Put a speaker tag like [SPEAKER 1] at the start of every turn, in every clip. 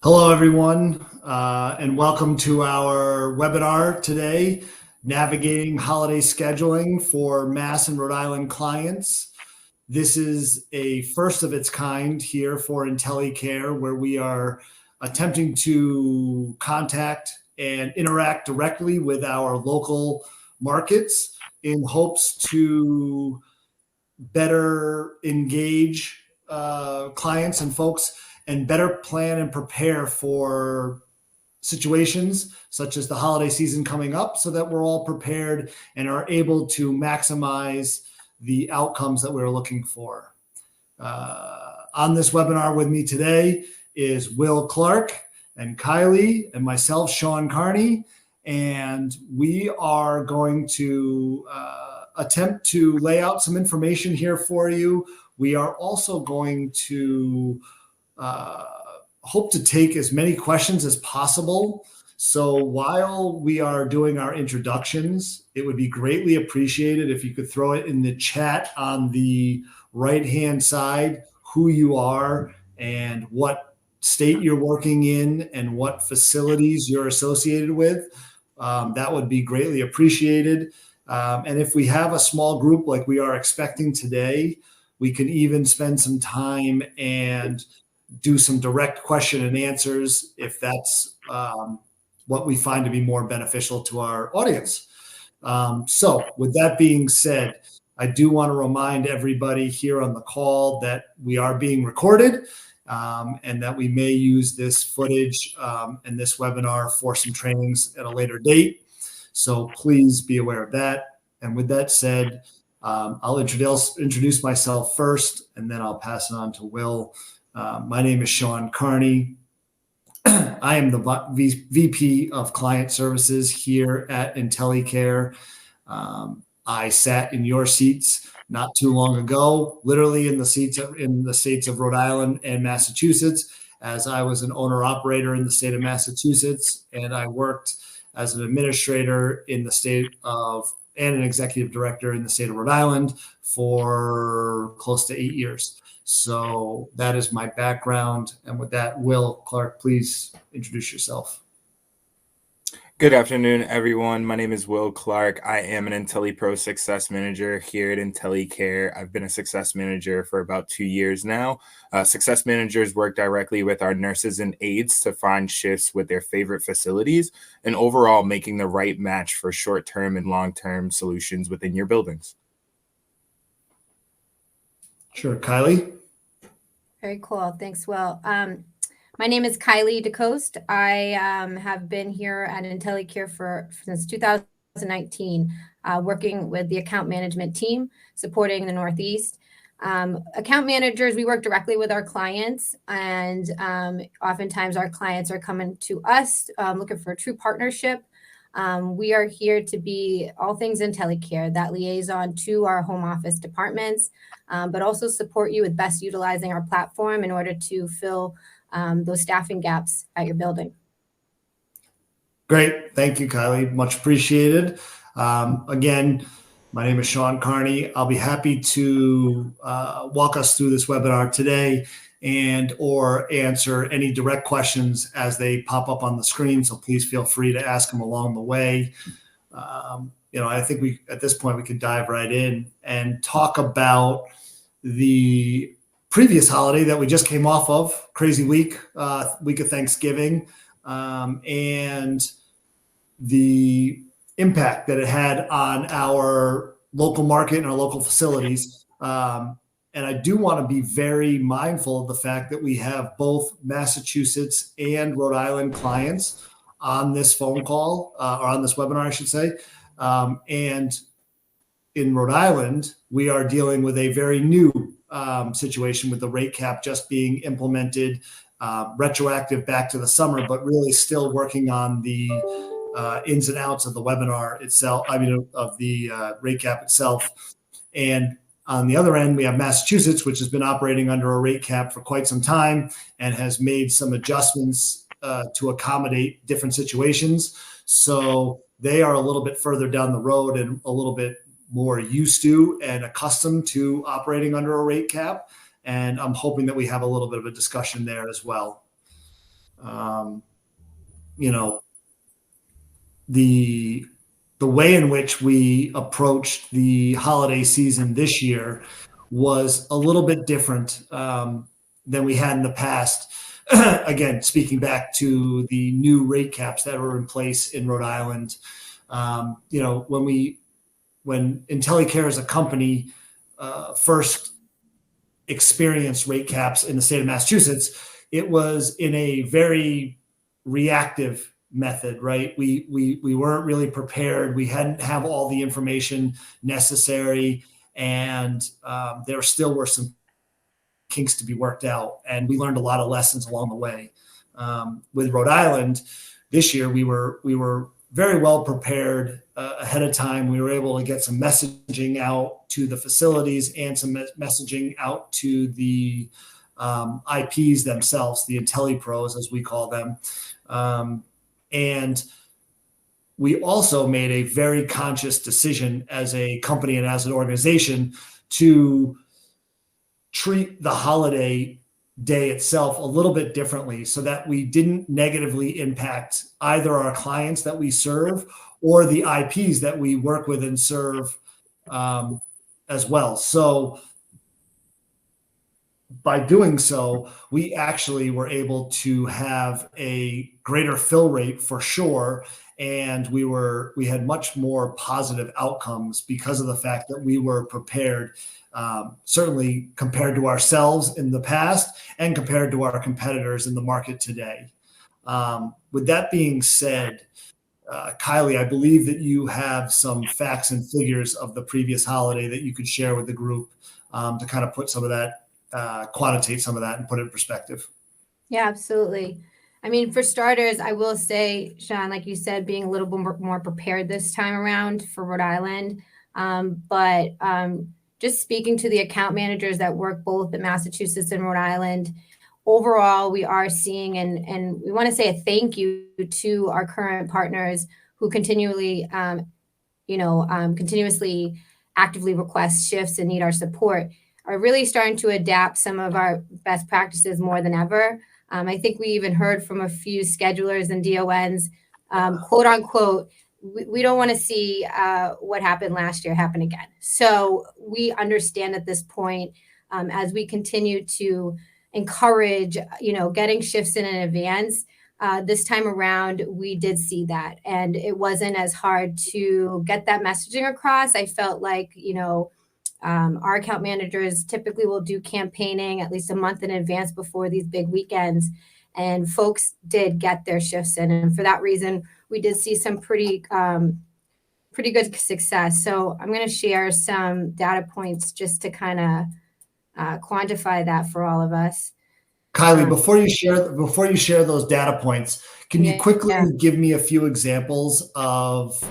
[SPEAKER 1] Hello, everyone, and welcome to our webinar today, Navigating Holiday Scheduling for Mass and Rhode Island Clients. This is a first of its kind here for IntelyCare, where we are attempting to contact and interact directly with our local markets in hopes to better engage clients and folks and better plan and prepare for situations such as the holiday season coming up so that we're all prepared and are able to maximize the outcomes that we're looking for. On this webinar with me today is Will Clark and Kylie and myself, Sean Carney, and we are going to attempt to lay out some information here for you. We are also going to hope to take as many questions as possible. So while we are doing our introductions, it would be greatly appreciated if you could throw it in the chat on the right-hand side, who you are and what state you're working in and what facilities you're associated with. That would be greatly appreciated. And if we have a small group like we are expecting today, we can even spend some time and do some direct question and answers if that's what we find to be more beneficial to our audience. So with that being said, I do want to remind everybody here on the call that we are being recorded and that we may use this footage and this webinar for some trainings at a later date. So please be aware of that. And with that said, I'll introduce myself first, and then I'll pass it on to Will. My name is Sean Carney. I am the VP of Client Services here at IntelyCare. I sat in your seats not too long ago, literally in the states of Rhode Island and Massachusetts, as I was an owner-operator in the state of Massachusetts, and I worked as an administrator in the state of and an executive director in the state of Rhode Island for close to 8 years. So that is my background. And with that, Will Clark, please introduce yourself.
[SPEAKER 2] Good afternoon, everyone. My name is Will Clark. I am an IntelyPro Success Manager here at IntelyCare. I've been a Success Manager for about 2 years now. Success Managers work directly with our nurses and aides to find shifts with their favorite facilities and overall making the right match for short-term and long-term solutions within your buildings.
[SPEAKER 1] Sure. Kylie?
[SPEAKER 3] Very cool. Thanks, Will. My name is Kylie De Coast. I have been here at IntelyCare since 2019, working with the account management team, supporting the Northeast. Account managers, we work directly with our clients, and oftentimes our clients are coming to us looking for a true partnership. We are here to be all things IntelyCare, that liaison to our home office departments, but also support you with best utilizing our platform in order to fill those staffing gaps at your building.
[SPEAKER 1] Great. Thank you, Kylie. Much appreciated. Again, my name is Sean Carney. I'll be happy to walk us through this webinar today and or answer any direct questions as they pop up on the screen. So please feel free to ask them along the way. I think at this point we could dive right in and talk about the previous holiday that we just came off of, crazy week of Thanksgiving, and the impact that it had on our local market and our local facilities. And I do want to be very mindful of the fact that we have both Massachusetts and Rhode Island clients on this phone call, or on this webinar, I should say. And in Rhode Island, we are dealing with a very new situation with the rate cap just being implemented, retroactive back to the summer, but really still working on the ins and outs of the webinar itself, of the rate cap itself. And on the other end, we have Massachusetts, which has been operating under a rate cap for quite some time and has made some adjustments to accommodate different situations. So they are a little bit further down the road and a little bit more used to and accustomed to operating under a rate cap. And I'm hoping that we have a little bit of a discussion there as well. um, you know, the way in which we approached the holiday season this year was a little bit different than we had in the past. Again, speaking back to the new rate caps that were in place in Rhode Island, when IntelyCare as a company first experienced rate caps in the state of Massachusetts, it was in a very reactive method, right? We weren't really prepared. We hadn't have all the information necessary, and there still were some kinks to be worked out, and we learned a lot of lessons along the way. With Rhode Island this year, we were very well prepared ahead of time. We were able to get some messaging out to the facilities and some messaging out to the IPs themselves, the IntelyPros, as we call them. And we also made a very conscious decision as a company and as an organization to treat the holiday day itself a little bit differently so that we didn't negatively impact either our clients that we serve or the IPs that we work with and serve as well. So by doing so, we actually were able to have a greater fill rate for sure. And we had much more positive outcomes because of the fact that we were prepared, certainly compared to ourselves in the past and compared to our competitors in the market today. With that being said, Kylie, I believe that you have some facts and figures of the previous holiday that you could share with the group to kind of put some of that, quantitate some of that and put it in perspective.
[SPEAKER 3] Yeah, absolutely. I mean, for starters, I will say, Sean, like you said, being a little bit more prepared this time around for Rhode Island. But just speaking to the account managers that work both in Massachusetts and Rhode Island, overall, we are seeing, and we want to say a thank you to our current partners who continuously actively request shifts and need our support, are really starting to adapt some of our best practices more than ever. I think we even heard from a few schedulers and DONs, quote unquote, we don't want to see what happened last year happen again. So we understand at this point, as we continue to encourage, getting shifts in advance, this time around, we did see that. And it wasn't as hard to get that messaging across. I felt like, our account managers typically will do campaigning at least a month in advance before these big weekends. And folks did get their shifts in. And for that reason, we did see some pretty good success. So I'm going to share some data points just to kind of quantify that for all of us.
[SPEAKER 1] Kylie, before you share those data points, can you quickly give me a few examples of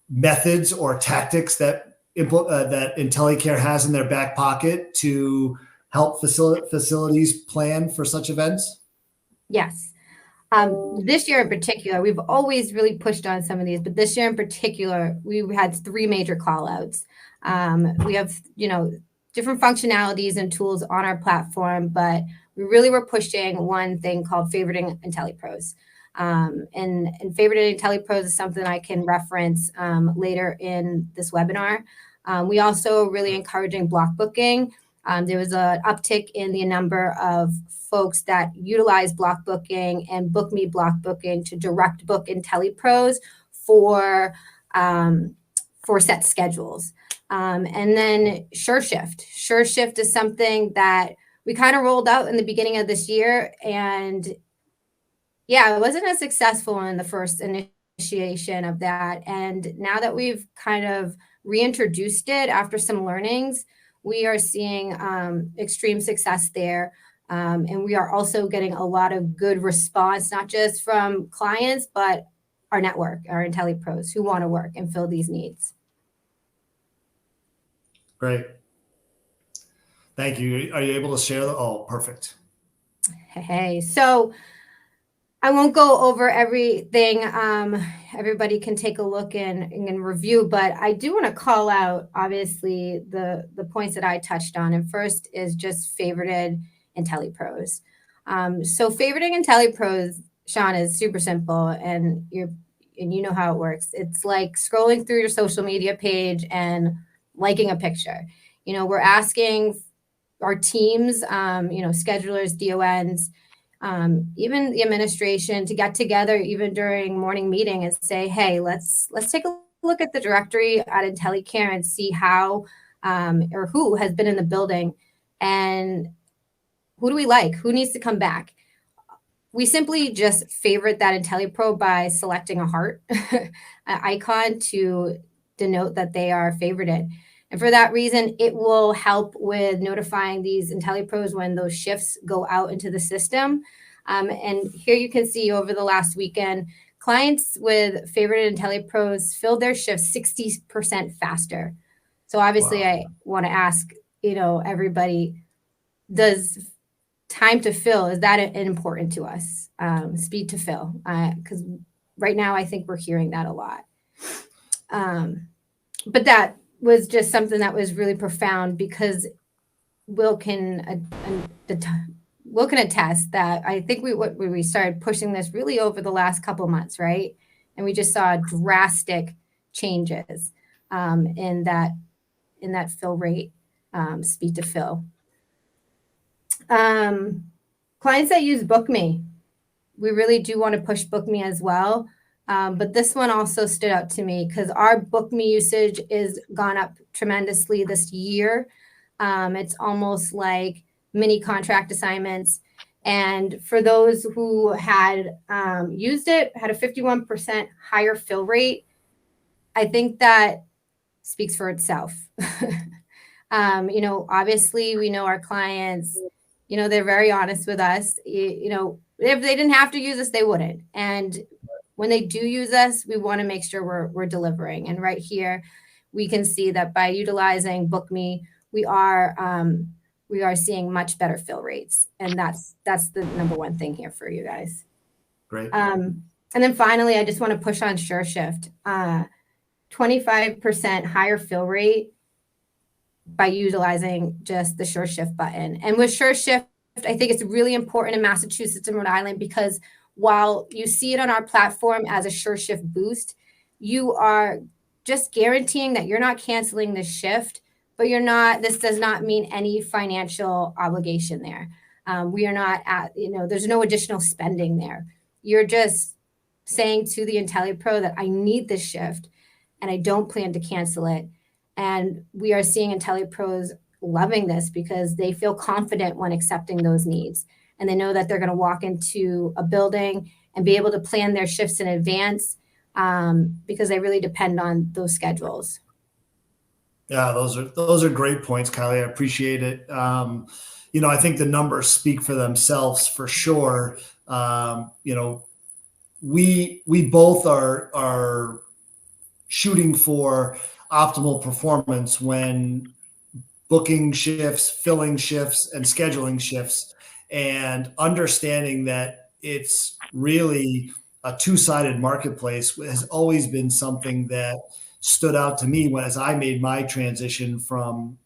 [SPEAKER 1] methods or tactics that IntelyCare has in their back pocket to help facilities plan for such events?
[SPEAKER 3] Yes. This year in particular, we've always really pushed on some of these, but this year in particular, we had 3 major call outs. We have, different functionalities and tools on our platform, but we really were pushing one thing called favoriting IntelyPros. And favoriting IntelyPros is something I can reference later in this webinar. We also really encouraging block booking. There was an uptick in the number of folks that utilize block booking and Book Me block booking to direct book IntelyPros for set schedules. And then SureShift. SureShift is something that we kind of rolled out in the beginning of this year. And it wasn't as successful in the first initiation of that. And now that we've kind of reintroduced it after some learnings, we are seeing extreme success there. And we are also getting a lot of good response, not just from clients, but our network, our IntelyPros who want to work and fill these needs.
[SPEAKER 1] Great. Thank you. Are you able to share that? Oh, perfect.
[SPEAKER 3] Hey, so I won't go over everything. Everybody can take a look and review, but I do want to call out, obviously, the points that I touched on. And first is just favorited IntelyPros. So favoriting IntelyPros, Sean, is super simple, and you know how it works. It's like scrolling through your social media page and liking a picture. We're asking our teams, schedulers, DONs, even the administration to get together even during morning meeting and say, hey, let's take a look at the directory at IntelyCare and see how or who has been in the building and who do we like, who needs to come back. We simply just favorite that IntelyPro by selecting a heart an icon to denote that they are favorited. And for that reason, it will help with notifying these IntelyPros when those shifts go out into the system. And here you can see over the last weekend, clients with favorited IntelyPros filled their shifts 60% faster. So obviously, wow. I want to ask, everybody, does time to fill, is that important to us? Speed to fill, because right now I think we're hearing that a lot. But that was just something that was really profound, because Will can attest that I think we started pushing this really over the last couple of months, right? And we just saw drastic changes in that fill rate, speed to fill. Clients that use BookMe, we really do want to push BookMe as well. But this one also stood out to me because our BookMe usage is gone up tremendously this year. It's almost like mini contract assignments. And for those who had used it, had a 51% higher fill rate, I think that speaks for itself. Obviously we know our clients, they're very honest with us. If they didn't have to use us, they wouldn't. And when they do use us, we want to make sure we're delivering. And right here, we can see that by utilizing BookMe, we are seeing much better fill rates. And that's the number one thing here for you guys.
[SPEAKER 1] Great.
[SPEAKER 3] And then finally, I just want to push on SureShift. 25% higher fill rate by utilizing just the SureShift button. And with SureShift, I think it's really important in Massachusetts and Rhode Island, because while you see it on our platform as a SureShift boost, you are just guaranteeing that you're not canceling the shift, but this does not mean any financial obligation there. We are not there's no additional spending there. You're just saying to the IntelyPro that I need this shift and I don't plan to cancel it. And we are seeing IntelyPros loving this because they feel confident when accepting those needs. And they know that they're going to walk into a building and be able to plan their shifts in advance because they really depend on those schedules.
[SPEAKER 1] Yeah, those are great points, Kylie. I appreciate it. I think the numbers speak for themselves for sure. We both are shooting for optimal performance when booking shifts, filling shifts, and scheduling shifts, and understanding that it's really a two-sided marketplace has always been something that stood out to me as I made my transition from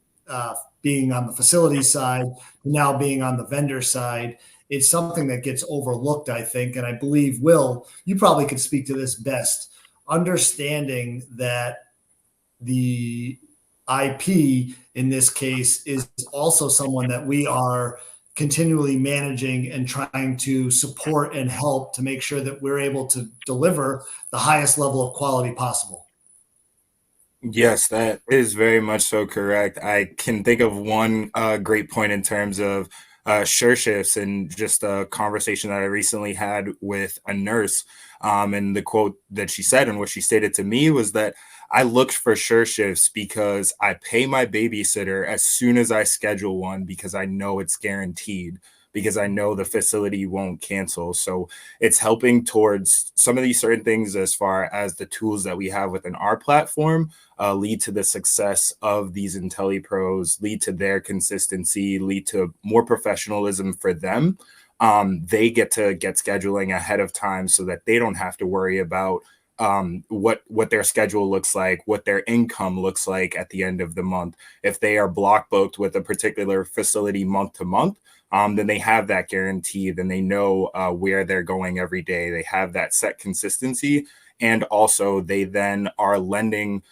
[SPEAKER 1] being on the facility side to now being on the vendor side. It's something that gets overlooked, I think, and I believe, Will, you probably could speak to this best, understanding that the IP in this case is also someone that we are continually managing and trying to support and help to make sure that we're able to deliver the highest level of quality possible.
[SPEAKER 2] Yes, that is very much so correct. I can think of one great point in terms of SureShifts, and just a conversation that I recently had with a nurse. And the quote that she said and what she stated to me was that I looked for SureShifts because I pay my babysitter as soon as I schedule one, because I know it's guaranteed, because I know the facility won't cancel. So it's helping towards some of these certain things as far as the tools that we have within our platform lead to the success of these IntelyPros, lead to their consistency, lead to more professionalism for them. They get to get scheduling ahead of time so that they don't have to worry about what their schedule looks like, what their income looks like at the end of the month. If they are block booked with a particular facility month to month, then they have that guarantee. Then they know where they're going every day. They have that set consistency. And also they then are lending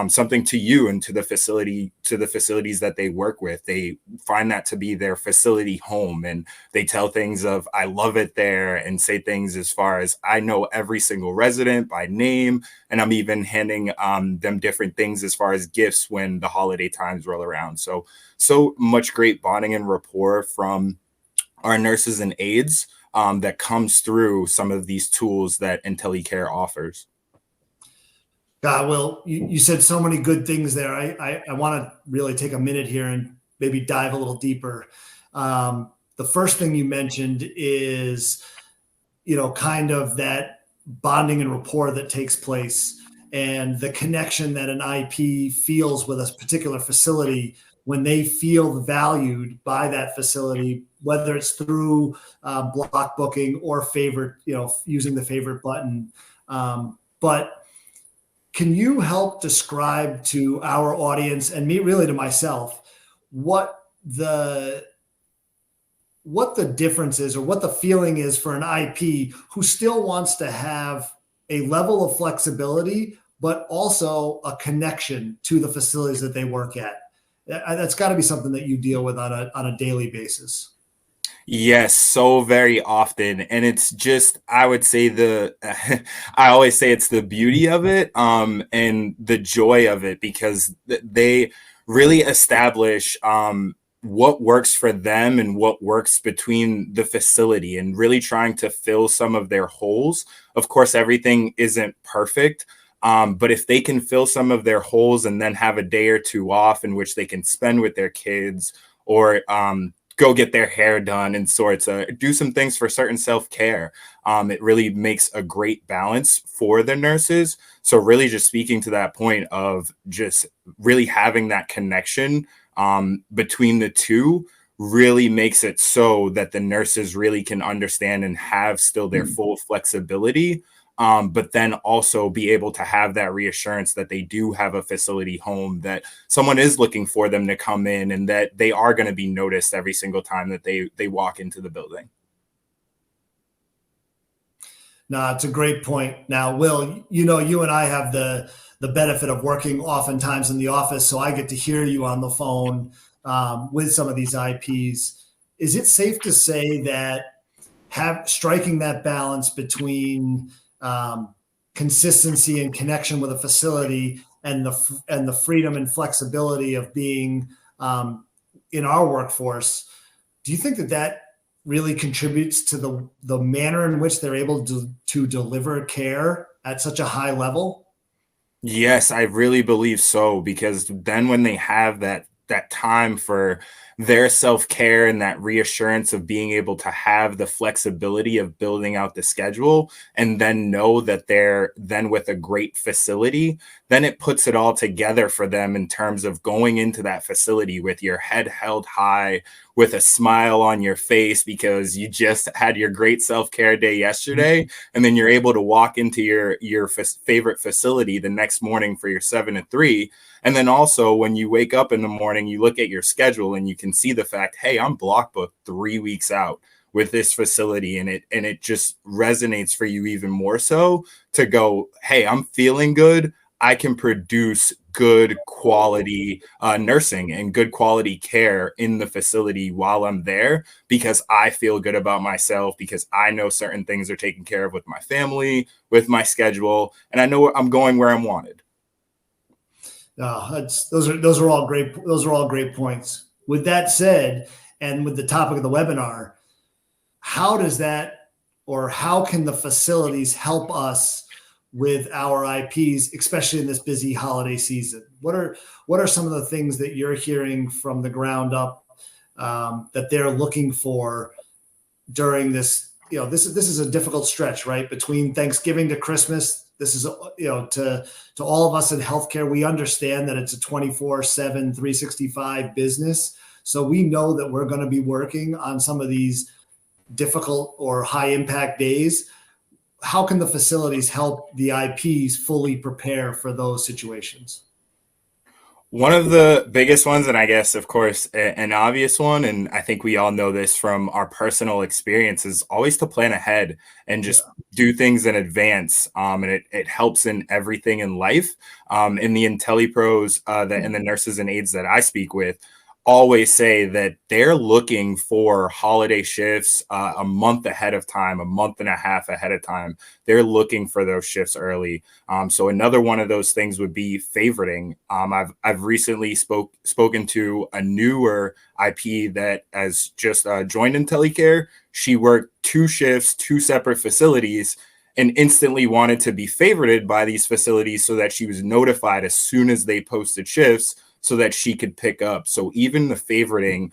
[SPEAKER 2] something to you and to the facilities that they work with. They find that to be their facility home, and they tell things of, I love it there, and say things as far as, I know every single resident by name, and I'm even handing them different things as far as gifts when the holiday times roll around. So much great bonding and rapport from our nurses and aides that comes through some of these tools that IntelyCare offers.
[SPEAKER 1] God, Will, you said so many good things there. I want to really take a minute here and maybe dive a little deeper. The first thing you mentioned is, kind of that bonding and rapport that takes place and the connection that an IP feels with a particular facility when they feel valued by that facility, whether it's through block booking or favorite, using the favorite button. But can you help describe to our audience and me, really to myself, what the difference is, or what the feeling is for an IP who still wants to have a level of flexibility, but also a connection to the facilities that they work at? That's got to be something that you deal with on a daily basis.
[SPEAKER 2] Yes, so very often. And it's just, I would say I always say it's the beauty of it, and the joy of it, because they really establish, what works for them and what works between the facility, and really trying to fill some of their holes. Of course, everything isn't perfect. But if they can fill some of their holes and then have a day or two off in which they can spend with their kids, or go get their hair done and sorts, do some things for certain self-care, it really makes a great balance for the nurses. So really just speaking to that point of just really having that connection between the two really makes it so that the nurses really can understand and have still their full flexibility, but then also be able to have that reassurance that they do have a facility home, that someone is looking for them to come in, and that they are going to be noticed every single time that they walk into the building.
[SPEAKER 1] No, it's a great point. Now, Will, you and I have the benefit of working oftentimes in the office, so I get to hear you on the phone with some of these IPs. Is it safe to say that striking that balance between consistency and connection with a facility and the freedom and flexibility of being in our workforce, do you think that really contributes to the manner in which they're able to deliver care at such a high level?
[SPEAKER 2] Yes, I really believe so, because then when they have that time for their self-care and that reassurance of being able to have the flexibility of building out the schedule, and then know that they're then with a great facility, then it puts it all together for them in terms of going into that facility with your head held high, with a smile on your face, because you just had your great self-care day yesterday, and then you're able to walk into your favorite facility the next morning for your 7 to 3. And then also when you wake up in the morning, you look at your schedule and you can see the fact, hey, I'm block booked 3 weeks out with this facility, and it just resonates for you even more so to go, hey, I'm feeling good. I can produce good quality nursing and good quality care in the facility while I'm there, because I feel good about myself, because I know certain things are taken care of with my family, with my schedule, and I know I'm going where I'm wanted.
[SPEAKER 1] Those are all great. Those are all great points. With that said, and with the topic of the webinar, how can the facilities help us with our IPs, especially in this busy holiday season? What are some of the things that you're hearing from the ground up that they're looking for during this? This is a difficult stretch, right? Between Thanksgiving to Christmas. This is, to all of us in healthcare, we understand that it's a 24/7, 365 business. So we know that we're going to be working on some of these difficult or high impact days. How can the facilities help the IPs fully prepare for those situations?
[SPEAKER 2] One of the biggest ones, and I guess, of course, an obvious one, and I think we all know this from our personal experience, is always to plan ahead and just do things in advance. And it helps in everything in life. In the IntelyPros and the nurses and aides that I speak with, always say that they're looking for holiday shifts a month ahead of time, a month and a half ahead of time. They're looking for those shifts early. So another one of those things would be favoriting. I've recently spoken to a newer IP that has just joined IntelyCare. She worked 2 shifts, 2 separate facilities, and instantly wanted to be favorited by these facilities so that she was notified as soon as they posted shifts, so that she could pick up. So even the favoriting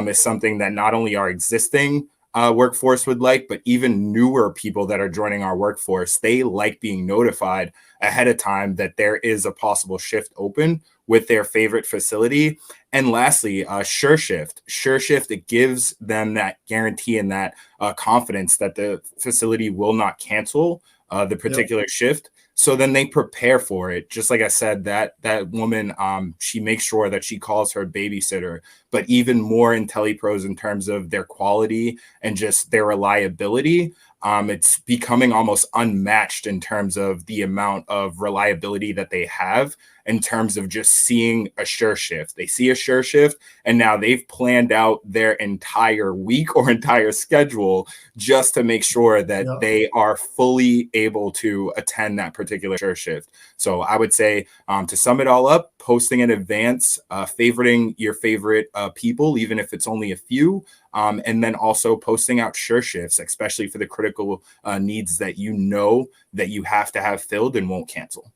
[SPEAKER 2] is something that not only our existing workforce would like, but even newer people that are joining our workforce, they like being notified ahead of time that there is a possible shift open with their favorite facility. And lastly, Sure Shift. Sure Shift, it gives them that guarantee and that confidence that the facility will not cancel the particular shift. So then they prepare for it. Just like I said, that woman, she makes sure that she calls her babysitter, but even more IntelyPros in terms of their quality and just their reliability. It's becoming almost unmatched in terms of the amount of reliability that they have in terms of just seeing a Sure Shift. They see a Sure Shift, and now they've planned out their entire week or entire schedule just to make sure that they are fully able to attend that particular Sure Shift. So I would say, to sum it all up, posting in advance, favoriting your favorite people, even if it's only a few, and then also posting out Sure Shifts, especially for the critical needs that you know that you have to have filled and won't cancel.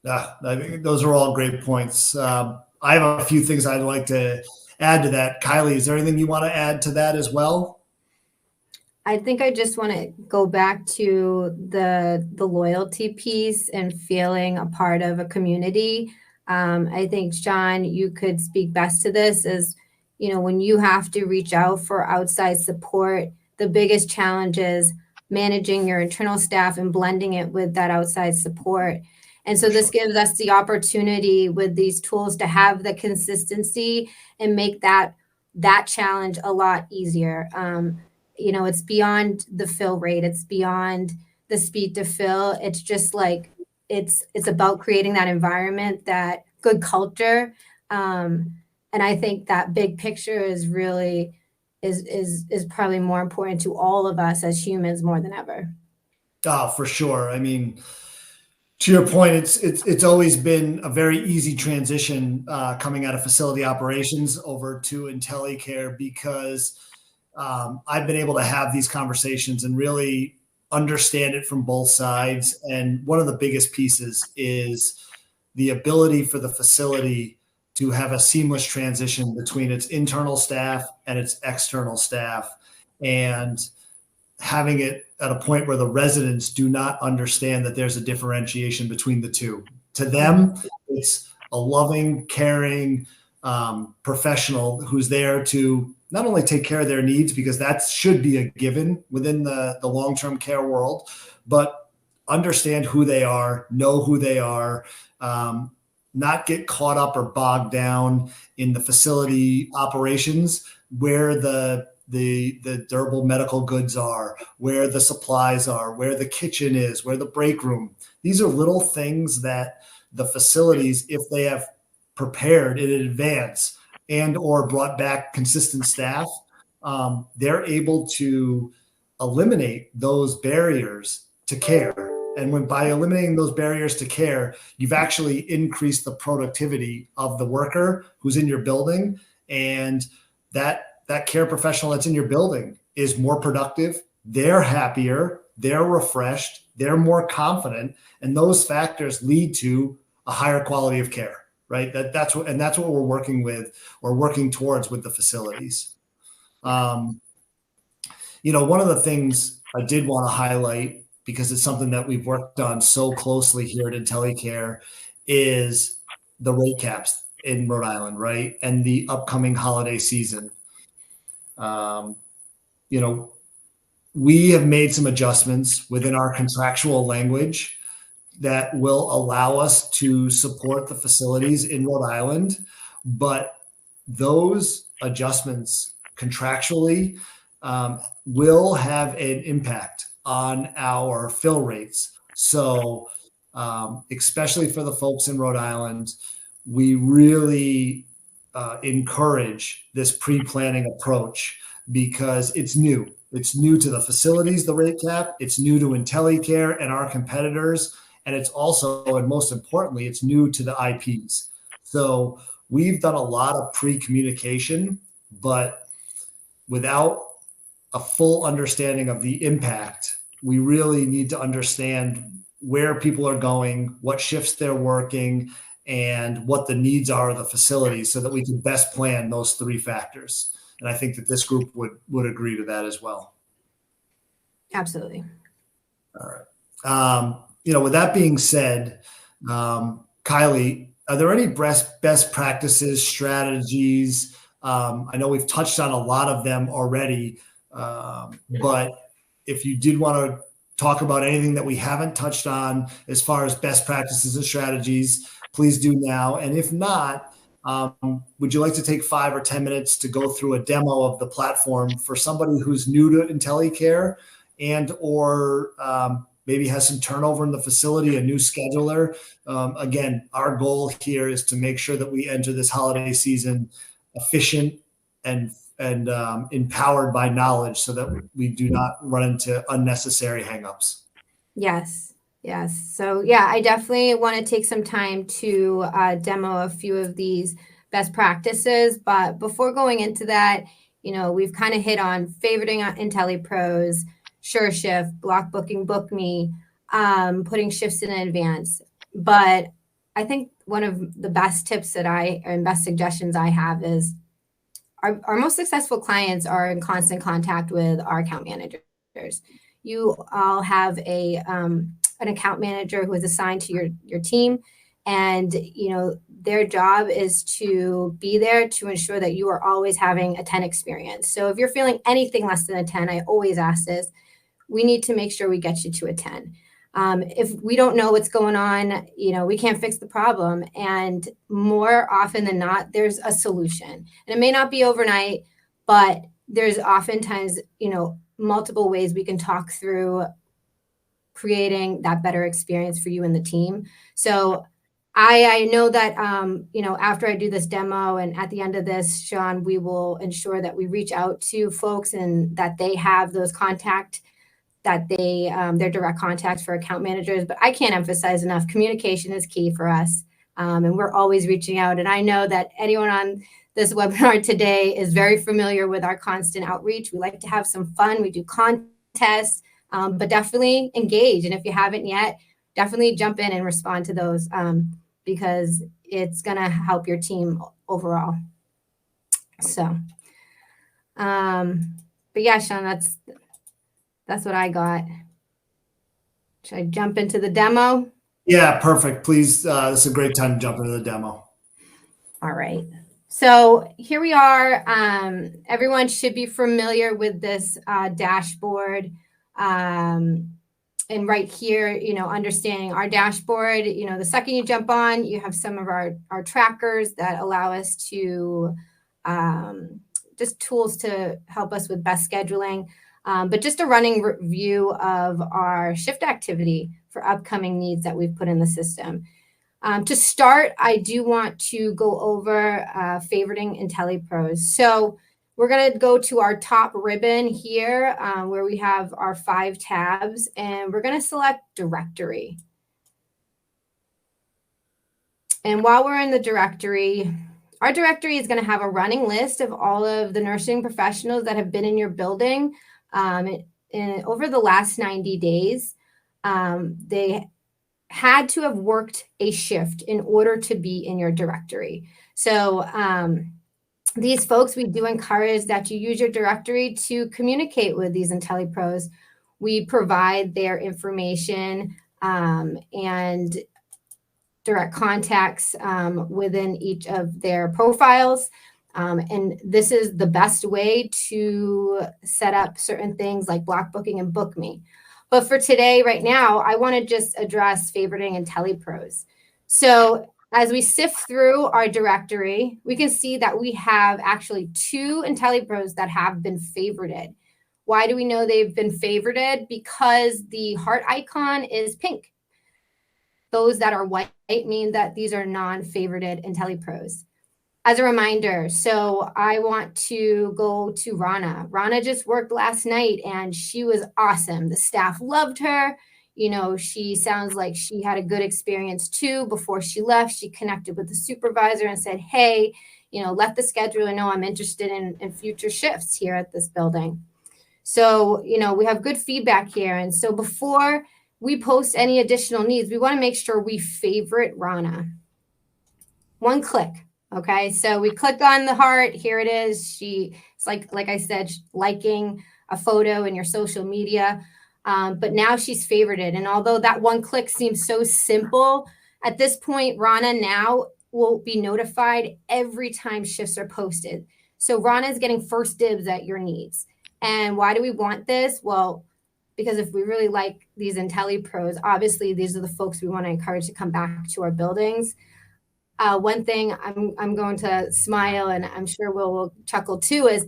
[SPEAKER 1] I think those are all great points. I have a few things I'd like to add to that. Kylie, is there anything you want to add to that as well?
[SPEAKER 3] I think I just want to go back to the loyalty piece and feeling a part of a community. I think, Sean, you could speak best to this as, when you have to reach out for outside support, the biggest challenge is managing your internal staff and blending it with that outside support. And so this gives us the opportunity with these tools to have the consistency and make that challenge a lot easier. It's beyond the fill rate. It's beyond the speed to fill. It's just like, it's about creating that environment, that good culture. And I think that big picture is really is probably more important to all of us as humans more than ever.
[SPEAKER 1] Oh, for sure. I mean, to your point, it's always been a very easy transition coming out of facility operations over to IntelyCare because I've been able to have these conversations and really understand it from both sides. And one of the biggest pieces is the ability for the facility to have a seamless transition between its internal staff and its external staff, and having it at a point where the residents do not understand that there's a differentiation between the two. To them, it's a loving, caring professional who's there to not only take care of their needs, because that should be a given within the long-term care world, but understand who they are, know who they are, not get caught up or bogged down in the facility operations where the durable medical goods are, where the supplies are, where the kitchen is, where the break room. These are little things that the facilities, if they have prepared in advance and or brought back consistent staff, they're able to eliminate those barriers to care. And by eliminating those barriers to care, you've actually increased the productivity of the worker who's in your building, and that care professional that's in your building is more productive. They're happier, they're refreshed, they're more confident, and those factors lead to a higher quality of care, right? That's what we're working with or working towards with the facilities. One of the things I did want to highlight, because it's something that we've worked on so closely here at IntelyCare, is the rate caps in Rhode Island, right? And the upcoming holiday season. We have made some adjustments within our contractual language that will allow us to support the facilities in Rhode Island, but those adjustments contractually will have an impact on our fill rates. So, especially for the folks in Rhode Island, we really encourage this pre-planning approach because it's new. It's new to the facilities, the rate cap. It's new to IntelyCare and our competitors. And it's also, and most importantly, it's new to the IPs. So we've done a lot of pre-communication, but without a full understanding of the impact, we really need to understand where people are going, what shifts they're working, and what the needs are of the facility so that we can best plan those three factors. And I think that this group would agree to that as well.
[SPEAKER 3] Absolutely.
[SPEAKER 1] All right. With that being said, Kylie, are there any best practices, strategies? I know we've touched on a lot of them already, but if you did want to talk about anything that we haven't touched on as far as best practices and strategies, please do now. And if not, would you like to take 5 or 10 minutes to go through a demo of the platform for somebody who's new to IntelyCare or maybe has some turnover in the facility, a new scheduler? Again, our goal here is to make sure that we enter this holiday season efficient and empowered by knowledge so that we do not run into unnecessary hangups.
[SPEAKER 3] Yes. So yeah, I definitely want to take some time to demo a few of these best practices. But before going into that, we've kind of hit on favoriting on IntelyPros, SureShift, block booking, book me, putting shifts in advance. But I think one of the best tips and best suggestions I have is our most successful clients are in constant contact with our account managers. You all have an account manager who is assigned to your team, and their job is to be there to ensure that you are always having a 10 experience. So if you're feeling anything less than a 10, I always ask this, we need to make sure we get you to a 10. If we don't know what's going on, we can't fix the problem. And more often than not, there's a solution. And it may not be overnight, but there's oftentimes, multiple ways we can talk through creating that better experience for you and the team. So I know that, after I do this demo and at the end of this, Sean, we will ensure that we reach out to folks and that they have those their direct contacts for account managers. But I can't emphasize enough, communication is key for us. And we're always reaching out. And I know that anyone on this webinar today is very familiar with our constant outreach. We like to have some fun. We do contests, but definitely engage. And if you haven't yet, definitely jump in and respond to those because it's going to help your team overall. So, but yeah, Sean, that's what I got. Should I jump into the demo?
[SPEAKER 1] Yeah, perfect. Please, this is a great time to jump into the demo.
[SPEAKER 3] All right. So here we are. Everyone should be familiar with this dashboard. And right here, understanding our dashboard, the second you jump on, you have some of our trackers that allow us to just tools to help us with best scheduling. But just a running review of our shift activity for upcoming needs that we've put in the system. To start, I do want to go over favoriting IntelyPros. So we're going to go to our top ribbon here where we have our 5 tabs, and we're going to select directory. And while we're in the directory, our directory is going to have a running list of all of the nursing professionals that have been in your building over the last 90 days. They had to have worked a shift in order to be in your directory. So these folks, we do encourage that you use your directory to communicate with these IntelyPros. We provide their information and direct contacts within each of their profiles. And this is the best way to set up certain things like block booking and book me. But for today, right now, I want to just address favoriting IntelyPros. So as we sift through our directory, we can see that we have actually 2 IntelyPros that have been favorited. Why do we know they've been favorited? Because the heart icon is pink. Those that are white mean that these are non-favorited IntelyPros. As a reminder, so I want to go to Rana. Rana just worked last night and she was awesome. The staff loved her. You know, she sounds like she had a good experience too. Before she left, she connected with the supervisor and said, hey, you know, let the scheduler know I'm interested in future shifts here at this building. So, you know, we have good feedback here. And so before we post any additional needs, we want to make sure we favorite Rana. One click. Okay, so we click on the heart. Here it is. It's like I said, liking a photo in your social media. But now she's favorited. And although that one click seems so simple, at this point, Rana now will be notified every time shifts are posted. So Rana is getting first dibs at your needs. And why do we want this? Well, because if we really like these IntelyPros, obviously these are the folks we want to encourage to come back to our buildings. One thing I'm going to smile, and I'm sure will chuckle too, is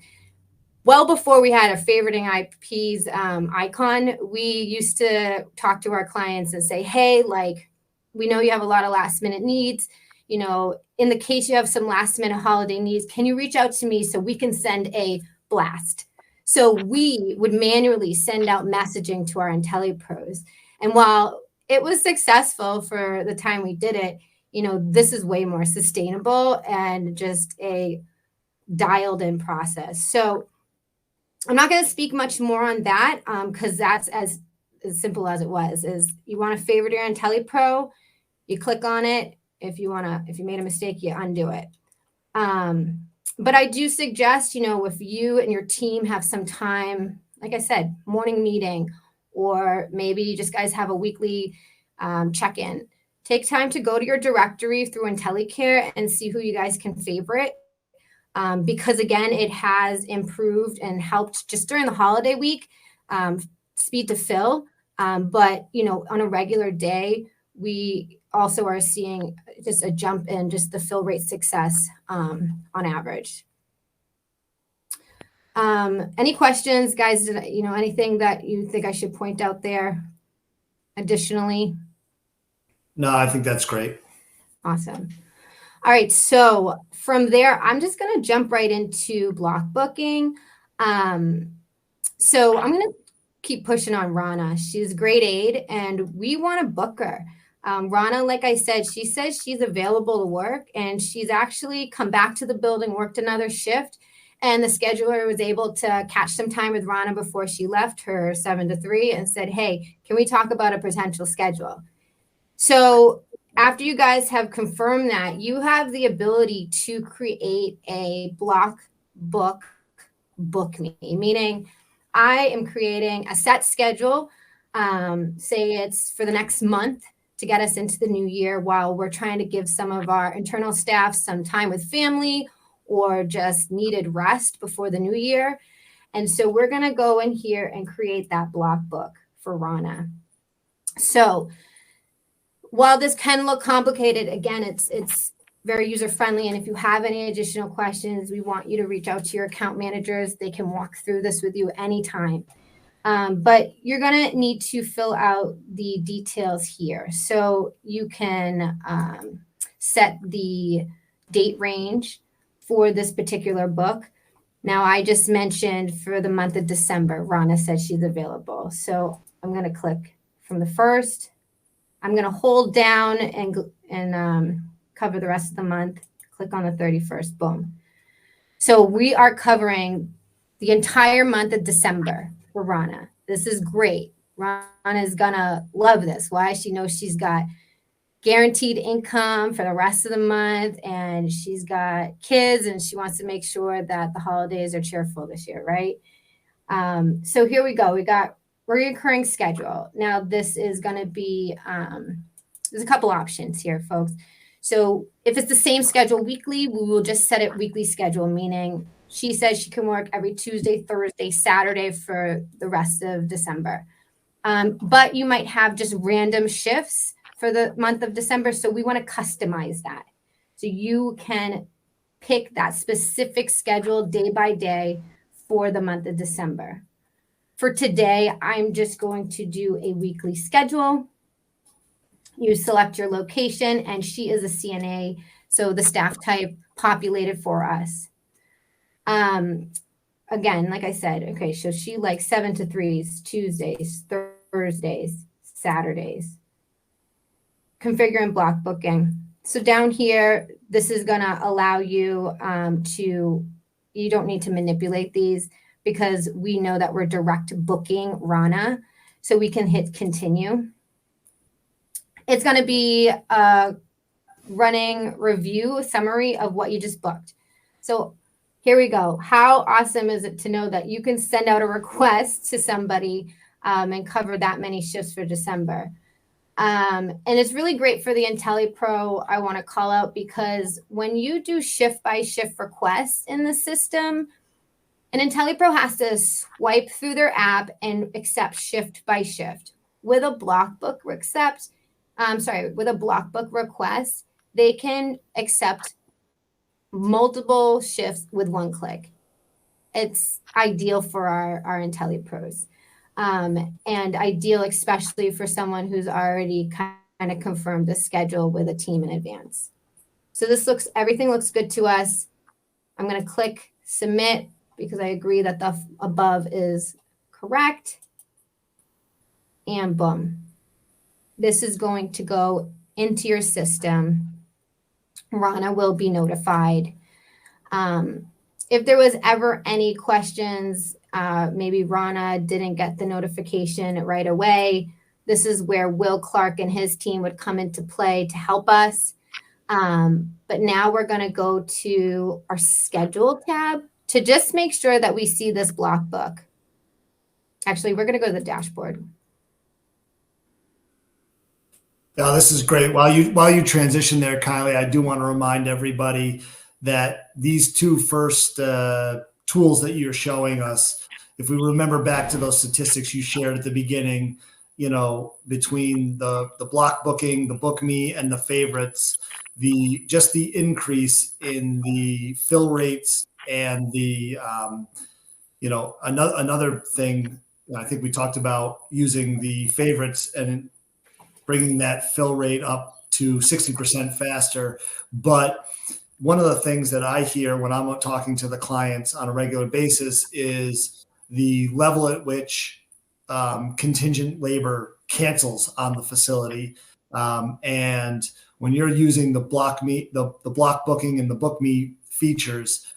[SPEAKER 3] well before we had a favoriting IPs icon, we used to talk to our clients and say, hey, like, we know you have a lot of last minute needs. You know, in the case you have some last minute holiday needs, can you reach out to me so we can send a blast? So we would manually send out messaging to our IntelyPros. And while it was successful for the time we did it, you know, this is way more sustainable and just a dialed in process. So I'm not going to speak much more on that because that's as simple as it was. Is you want to favorite your IntelyPro, you click on it. If you made a mistake, you undo it. But I do suggest, you know, if you and your team have some time, like I said, morning meeting, or maybe you just guys have a weekly check-in. Take time to go to your directory through IntelyCare and see who you guys can favorite. Because again, it has improved and helped just during the holiday week, speed to fill. But, you know, on a regular day, we also are seeing just a jump in just the fill rate success on average. Any questions, guys? You know, anything that you think I should point out there additionally?
[SPEAKER 1] No, I think that's great.
[SPEAKER 3] Awesome. All right. So from there, I'm just going to jump right into block booking. So I'm going to keep pushing on Rana. She's grade 8 and we want to book her. Rana, like I said, she says she's available to work and she's actually come back to the building, worked another shift. And the scheduler was able to catch some time with Rana before she left her 7 to 3 and said, hey, can we talk about a potential schedule? So after you guys have confirmed that, you have the ability to create a block book me, meaning I am creating a set schedule, say it's for the next month to get us into the new year while we're trying to give some of our internal staff some time with family or just needed rest before the new year. And so we're going to go in here and create that block book for Rana. So while this can look complicated, again, it's very user-friendly. And if you have any additional questions, we want you to reach out to your account managers. They can walk through this with you anytime. But you're going to need to fill out the details here. So you can set the date range for this particular book. Now, I just mentioned for the month of December, Rana said she's available. So I'm going to click from the 1st. I'm going to hold down and cover the rest of the month. Click on the 31st. Boom. So we are covering the entire month of December for Rana. This is great. Rana is going to love this. Why? She knows she's got guaranteed income for the rest of the month and she's got kids and she wants to make sure that the holidays are cheerful this year, right? So here we go. We got recurring schedule. Now this is going to be, there's a couple options here, folks. So if it's the same schedule weekly, we will just set it weekly schedule, meaning she says she can work every Tuesday, Thursday, Saturday for the rest of December. But you might have just random shifts for the month of December. So we want to customize that. So you can pick that specific schedule day by day for the month of December. For today, I'm just going to do a weekly schedule. You select your location, and she is a CNA, so the staff type populated for us. Again, like I said, okay, so she likes 7 to 3s, Tuesdays, Thursdays, Saturdays. Configure and block booking. So down here, this is going to allow you you don't need to manipulate these because we know that we're direct booking Rana. So we can hit continue. It's going to be a running review summary of what you just booked. So here we go. How awesome is it to know that you can send out a request to somebody and cover that many shifts for December? And it's really great for the IntelyPro, I want to call out, because when you do shift by shift requests in the system, an IntelyPro has to swipe through their app and accept shift by shift. With a block book request, they can accept multiple shifts with one click. It's ideal for our IntelyPros. And ideal especially for someone who's already kind of confirmed the schedule with a team in advance. So everything looks good to us. I'm going to click submit because I agree that the above is correct. And boom. This is going to go into your system. Rana will be notified. If there was ever any questions, maybe Rana didn't get the notification right away, this is where Will Clark and his team would come into play to help us. But now we're going to go to our schedule tab to just make sure that we see this block book. Actually, we're going to go to the dashboard.
[SPEAKER 1] Yeah, this is great. While you transition there, Kylie, I do want to remind everybody that these two first tools that you're showing us, if we remember back to those statistics you shared at the beginning, between the block booking, the book me, and the favorites, the increase in the fill rates and the another thing I think we talked about using the favorites and bringing that fill rate up to 60% faster. But one of the things that I hear when I'm talking to the clients on a regular basis is the level at which contingent labor cancels on the facility. And when you're using the block booking and the book me features,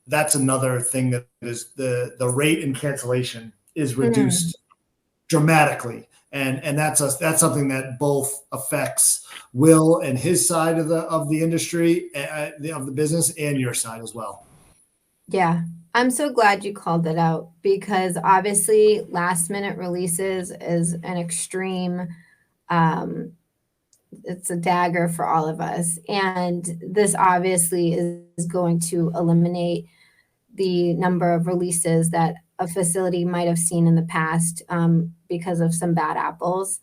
[SPEAKER 1] that's another thing that is the rate in cancellation is reduced dramatically. And that's something that both affects Will and his side of the industry, of the business, and your side as well.
[SPEAKER 3] Yeah, I'm so glad you called it out because obviously last minute releases is an extreme, it's a dagger for all of us. And this obviously is going to eliminate the number of releases that a facility might have seen in the past because of some bad apples.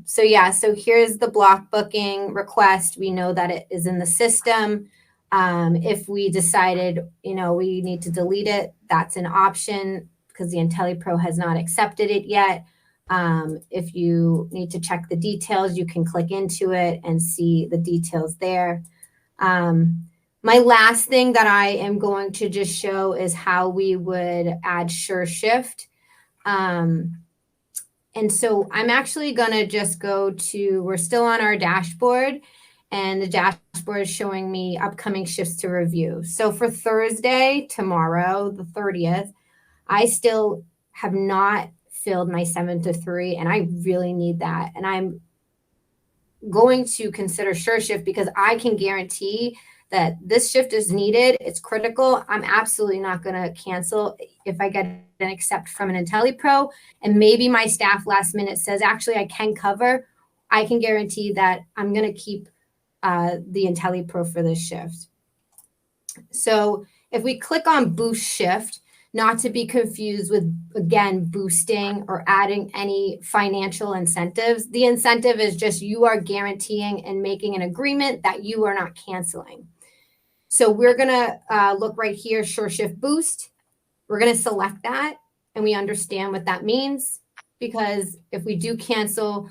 [SPEAKER 3] So here's the block booking request. We know that it is in the system. If we decided, we need to delete it, that's an option because the IntelyPro has not accepted it yet. If you need to check the details, you can click into it and see the details there. My last thing that I am going to just show is how we would add Sure Shift. And so I'm actually going to just we're still on our dashboard, and the dashboard is showing me upcoming shifts to review. So for Thursday, tomorrow, the 30th, I still have not filled my 7 to 3, and I really need that. And I'm going to consider Sure Shift because I can guarantee that this shift is needed. It's critical. I'm absolutely not going to cancel if I get an accept from an IntelyPro and maybe my staff last minute says, actually, I can cover. I can guarantee that I'm going to keep the IntelyPro for this shift. So if we click on Boost Shift, not to be confused with, again, boosting or adding any financial incentives. The incentive is just you are guaranteeing and making an agreement that you are not canceling. So we're going to look right here, Sure Shift Boost. We're going to select that, and we understand what that means, because if we do cancel,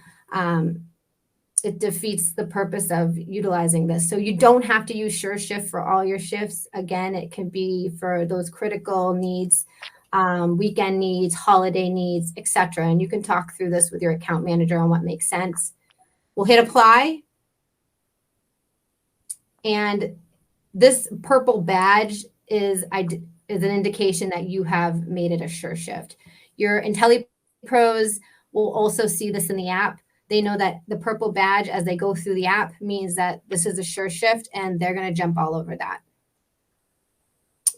[SPEAKER 3] it defeats the purpose of utilizing this. So you don't have to use Sure Shift for all your shifts. Again, it can be for those critical needs, weekend needs, holiday needs, etc. And you can talk through this with your account manager on what makes sense. We'll hit apply. And this purple badge is an indication that you have made it a Sure Shift. Your IntelyPros will also see this in the app. They know that the purple badge as they go through the app means that this is a Sure Shift, and they're going to jump all over that.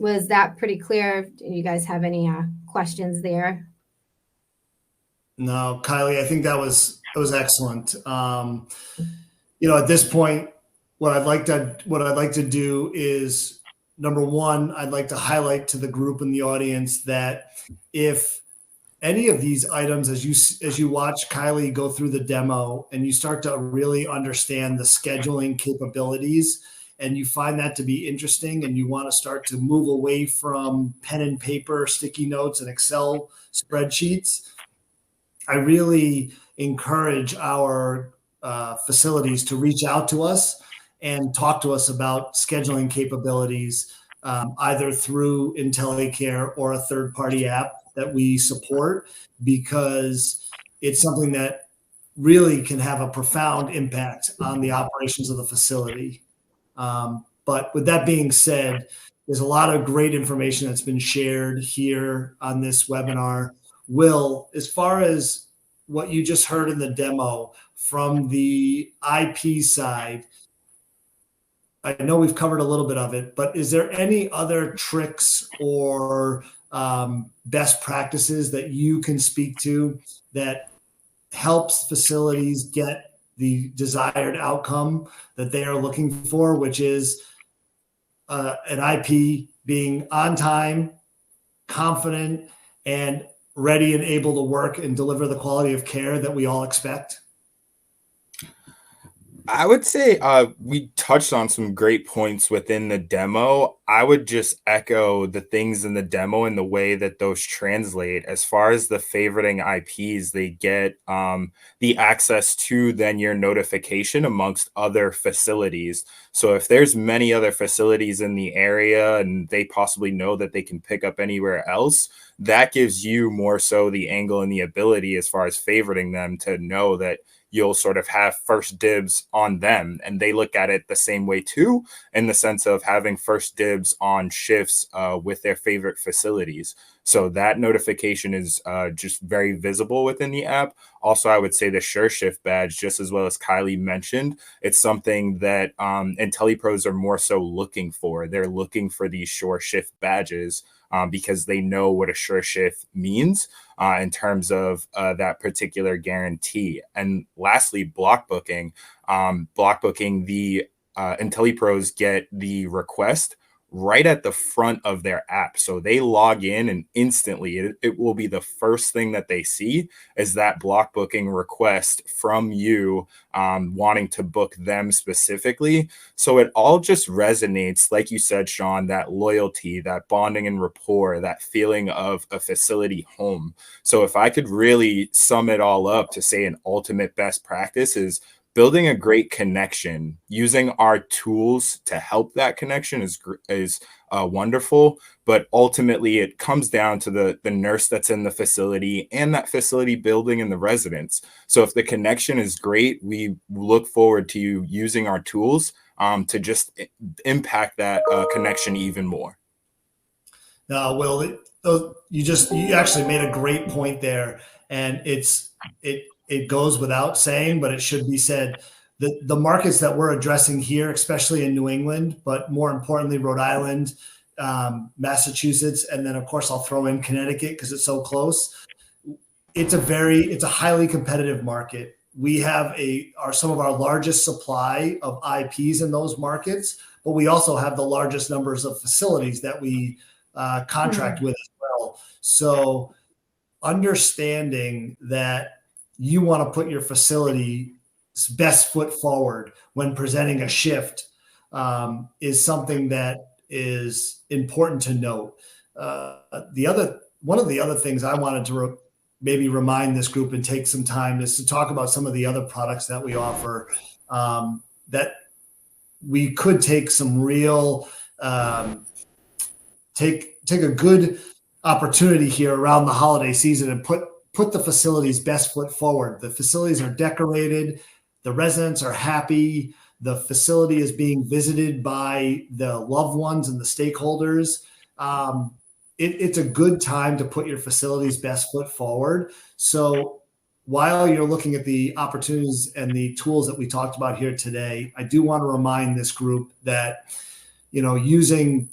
[SPEAKER 3] Was that pretty clear? Do you guys have any questions there?
[SPEAKER 1] No, Kylie, I think that was excellent. At this point, what I'd like to do is, number one, I'd like to highlight to the group in the audience that if any of these items, as you watch Kylie go through the demo and you start to really understand the scheduling capabilities, and you find that to be interesting, and you want to start to move away from pen and paper, sticky notes, and Excel spreadsheets, I really encourage our facilities to reach out to us and talk to us about scheduling capabilities, either through IntelyCare or a third-party app that we support, because it's something that really can have a profound impact on the operations of the facility. But with that being said, there's a lot of great information that's been shared here on this webinar. Will, as far as what you just heard in the demo from the IP side, I know we've covered a little bit of it, but is there any other tricks or best practices that you can speak to that helps facilities get the desired outcome that they are looking for, which is an IP being on time, confident, and ready and able to work and deliver the quality of care that we all expect?
[SPEAKER 2] I would say we touched on some great points within the demo. I would just echo the things in the demo and the way that those translate. As far as the favoriting IPs, they get the access to then your notification amongst other facilities. So if there's many other facilities in the area and they possibly know that they can pick up anywhere else, that gives you more so the angle and the ability as far as favoriting them to know that you'll sort of have first dibs on them. And they look at it the same way too, in the sense of having first dibs on shifts with their favorite facilities. So that notification is just very visible within the app. Also, I would say the Sure Shift badge, just as well as Kylie mentioned, it's something that IntelyPros are more so looking for. They're looking for these Sure Shift badges because they know what a Sure Shift means in terms of that particular guarantee. And lastly, block booking. The IntelyPros get the request right at the front of their app. So they log in and instantly it will be the first thing that they see is that block booking request from you wanting to book them specifically. So it all just resonates, like you said, Sean, that loyalty, that bonding and rapport, that feeling of a facility home. So if I could really sum it all up to say an ultimate best practice is building a great connection, using our tools to help that connection is wonderful. But ultimately, it comes down to the nurse that's in the facility and that facility building and the residents. So if the connection is great, we look forward to you using our tools to just impact that connection even more.
[SPEAKER 1] Now, Will, you actually made a great point there, and it goes without saying, but it should be said. The markets that we're addressing here, especially in New England, but more importantly, Rhode Island, Massachusetts, and then of course I'll throw in Connecticut because it's so close. It's a highly competitive market. We have some of our largest supply of IPs in those markets, but we also have the largest numbers of facilities that we contract with as well. well. So understanding that you want to put your facility's best foot forward when presenting a shift is something that is important to note. One of the other things I wanted to maybe remind this group and take some time is to talk about some of the other products that we offer that we could take some real take a good opportunity here around the holiday season and put the facility's best foot forward. The facilities are decorated, the residents are happy, the facility is being visited by the loved ones and the stakeholders. It's a good time to put your facility's best foot forward. So while you're looking at the opportunities and the tools that we talked about here today, I do want to remind this group that, using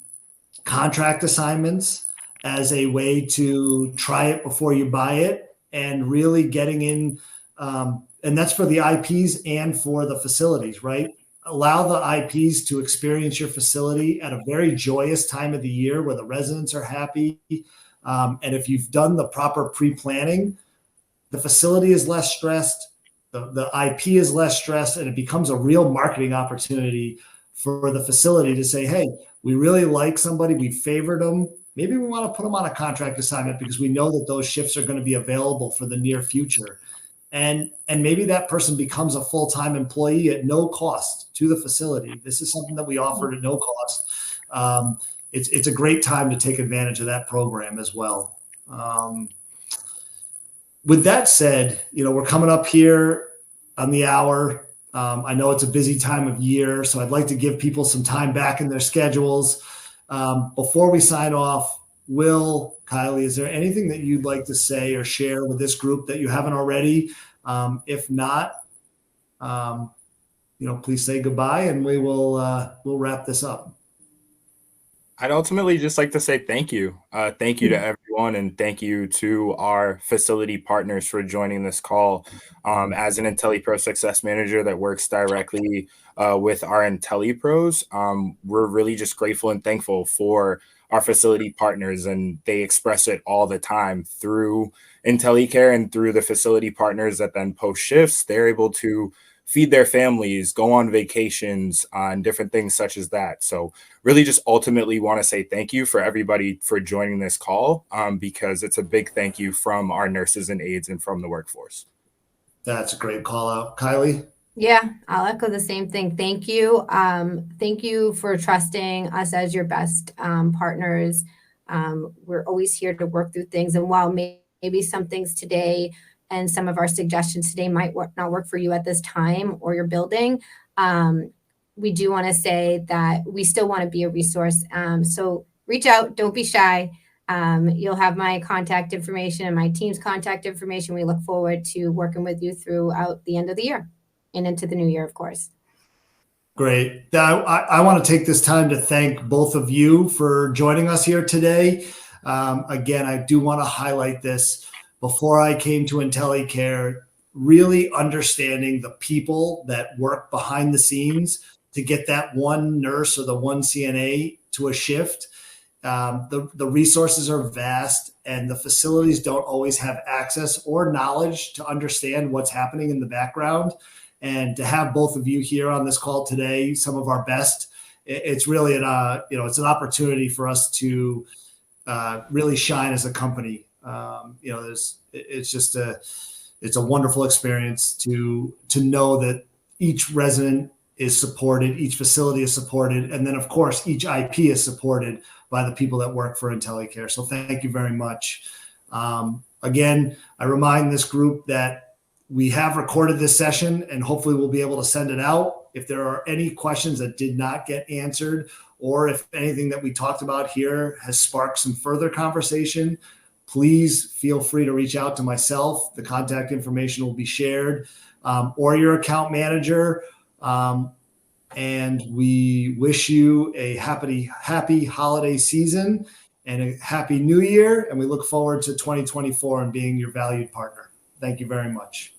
[SPEAKER 1] contract assignments as a way to try it before you buy it and really getting in, and that's for the IPs and for the facilities, right? Allow the IPs to experience your facility at a very joyous time of the year where the residents are happy. And if you've done the proper pre-planning, the facility is less stressed, the IP is less stressed, and it becomes a real marketing opportunity for the facility to say, hey, we really like somebody, we favored them. Maybe we want to put them on a contract assignment because we know that those shifts are going to be available for the near future. And maybe that person becomes a full-time employee at no cost to the facility. This is something that we offer at no cost. It's a great time to take advantage of that program as well. With that said, we're coming up here on the hour. I know it's a busy time of year, so I'd like to give people some time back in their schedules. Before we sign off, Will, Kylie, is there anything that you'd like to say or share with this group that you haven't already? If not, please say goodbye and we'll wrap this up.
[SPEAKER 2] I'd ultimately just like to say thank you. Thank you to everyone, and thank you to our facility partners for joining this call. As an IntelyPro Success Manager that works directly with our IntelyPros, we're really just grateful and thankful for our facility partners, and they express it all the time through IntelyCare and through the facility partners that then post shifts. They're able to feed their families, go on vacations, on different things such as that. So really just ultimately want to say thank you for everybody for joining this call, because it's a big thank you from our nurses and aides and from the workforce.
[SPEAKER 1] That's a great call out. Kylie?
[SPEAKER 3] Yeah, I'll echo the same thing. Thank you. Thank you for trusting us as your best partners. We're always here to work through things. And while maybe some things today and some of our suggestions today might not work for you at this time or your building, we do want to say that we still want to be a resource. So reach out, don't be shy. You'll have my contact information and my team's contact information. We look forward to working with you throughout the end of the year and into the new year, of course.
[SPEAKER 1] Great. I want to take this time to thank both of you for joining us here today. Again, I do want to highlight this. Before I came to IntelyCare, really understanding the people that work behind the scenes to get that one nurse or the one CNA to a shift. The resources are vast, and the facilities don't always have access or knowledge to understand what's happening in the background. And to have both of you here on this call today, some of our best, it's really it's an opportunity for us to really shine as a company. It's a wonderful experience to know that each resident is supported, each facility is supported, and then of course each IP is supported by the people that work for IntelyCare. So thank you very much. Again, I remind this group that we have recorded this session and hopefully we'll be able to send it out. If there are any questions that did not get answered, or if anything that we talked about here has sparked some further conversation, please feel free to reach out to myself. The contact information will be shared, or your account manager. And we wish you a happy holiday season and a happy new year. And we look forward to 2024 and being your valued partner. Thank you very much.